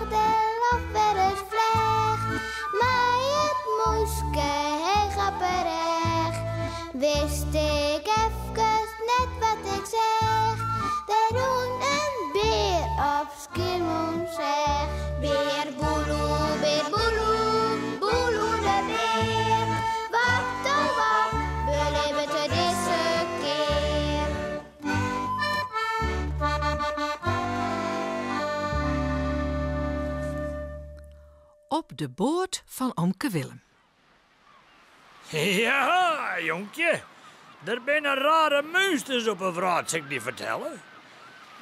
de lof weer eens vlecht. Maar het moeske heel grapperig. Wist ik even net wat ik zeg. De doen een beer op Skiermond zeg. Beer boeloe, boeloe de beer. Wat oh wat, beleven te deze keer. Op de boot van Omke Willem. Ja, jonkje. Er zijn rare monsters op een vraat, zal ik die vertellen.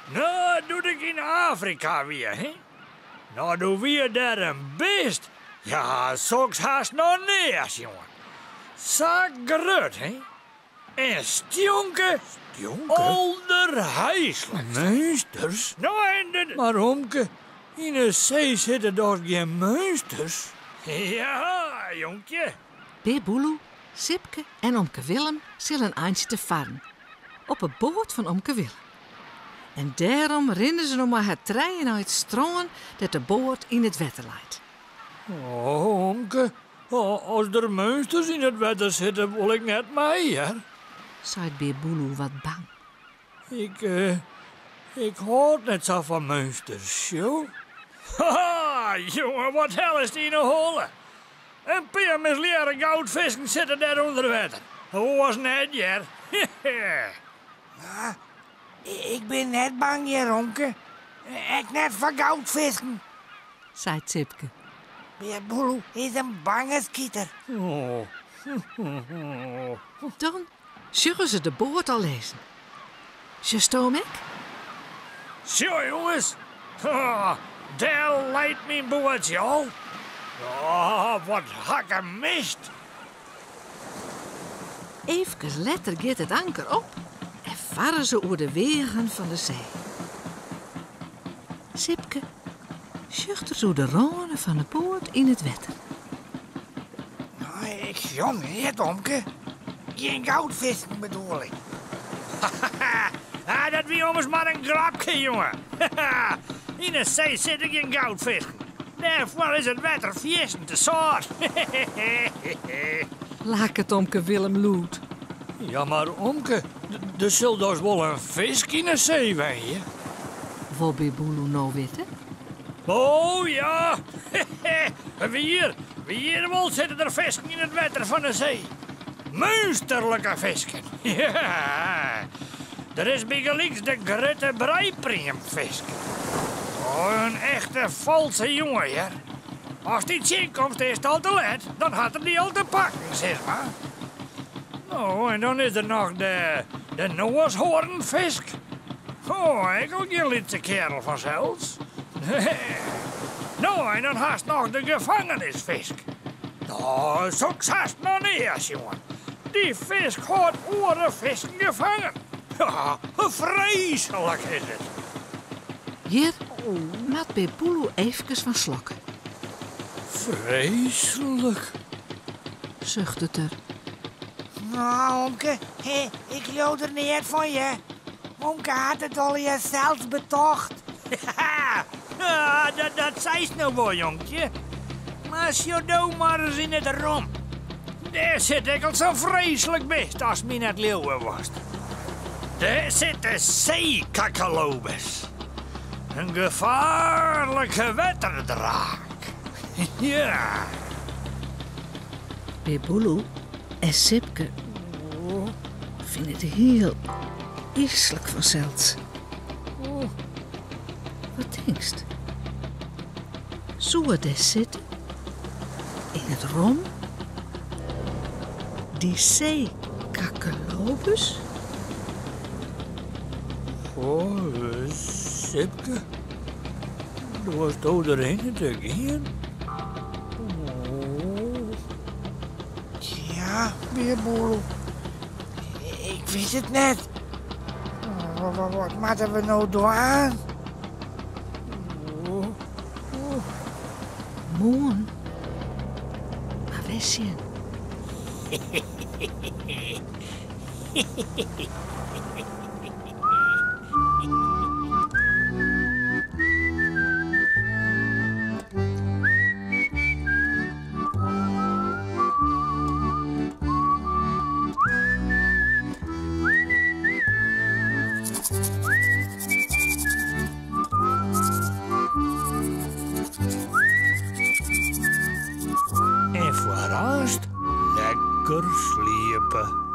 Nou, doe ik in Afrika weer, hè? Nou, doe weer daar een beest. Ja, soks haast nog neers, jongen. Zak grut, hè? En stjonke, olderhuiselijk. Monsters? Nou, en de... Maar Omke, in de zee zitten toch geen monsters? Ja, jonkje. Beer Boeloe, Sipke en Omke Willem zullen een eindje te varen. Op een boot van Omke Willem. En daarom rennen ze nog maar het trein uit het stroom dat de boot in het water leidt. Oh, Omke, als er monsters in het water zitten, wil ik net mee, hè? Zei Beer Boeloe wat bang. Ik hoor net zo van monsters, joh. Haha, jongen, wat hel is die in een holle? Een paar misleren goudvisken zitten daar onder water. Hoe was net, ja? Ik ben net bang, hier, Omke. Ik net van goudvisken. Zei Sipke. Beer Boeloe is een bange skieter. Oh. Dan zullen ze de boot al lezen. Justoom ik? Zo, jongens. Daar leidt mijn bootje al. Oh, wat hakken mist. Even later gaat het anker op en varen ze over de wegen van de zee. Sipke zucht zo de ronen van de boot in het water. Nou, ik jong het, Omke. Geen goudvisken bedoel ik. Dat wie ommers maar een grapje, jongen. In de zee zitten geen goudvisken. Daarvoor is het water viesten te zout. Laat het Omke Willem loert. Ja, maar Omke, er zult dus wel een vis in de zee wezen. Wil Beer Boeloe nou weten? Oh ja, wie wel zitten er visken in het water van de zee. Monsterlijke visken. Ja, er is bijgelijks de grote breipriemvisken. Oh, een echte valse jongen, ja. Als die zien komt, is het al te laat. Dan had er die al te pakken, zeg maar. Oh, en dan is er nog de Noashoornvisk. Oh, ik ook geen lietse kerel van zelfs. Nou, en dan haast nog de gevangenisvisk. Nou, zoks haast nog niet eens, jongen. Die vis houdt oren visken gevangen. Ja, vreselijk is het. Hier maakt Beer Boeloe even van slokken. Vreselijk. Zucht het er. Nou, Omke, ik geloof er niet van je. Omke had het al jezelf betocht. Ja, dat zei ze nou wel, jonkje. Maar sjodou maar eens in het rom. Daar zit ik al zo'n vreselijk beest als me net leeuwen was. Daar zit de zeekakkelobes. Een gevaarlijke waterdraak. Ja. Beer Boeloe en Sipke vinden het heel isselijk van zelfs. Wat denkst? Zou het daar zitten? In het rom? Die zeekakkelobes? Oh, Sipke. Er was toch erin te gaan. Oh. Ja, Beer Boeloe. Ik wist het net. Wat moeten we nou doen? Moon. Maar wist je? lekker sliepen.